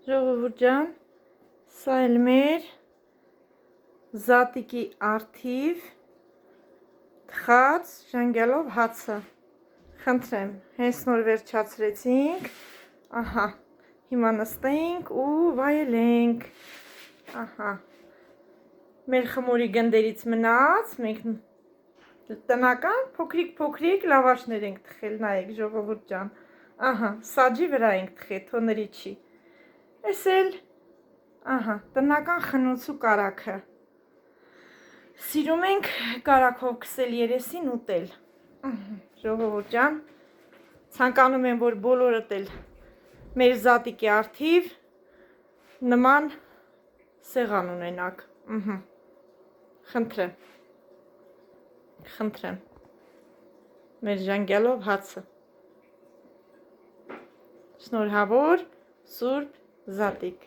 Ժողովուրդ ջան, սա էլ մեր զատիկի արդիվ թխած ժանգյալով հացը, խնդրեմ, հենց նոր վերջացրեցինք, ահա, հիմա նստենք ու վայելենք, ահա, մեր խմորի գնդերից մնաց, մենք տնական փոքրիկ լավաշներ ենք թխել, նայեք ժողովուրդ ջան, ահա, սաջի վրա ենք թխել, թոների չի, ես էլ, ահա, տնական խնութ ու կարաքը, սիրում ենք կարաքով քսել երեսին ուտել, ժողովուրդ ջան, ցանկանում եմ, որ բոլորդ էլ մեր զատիկի արդիվ նման սեղան ունենաք, խնդրեմ, մեր ժանգյալով հացը, շնորհավոր, սուրբ զատիկ։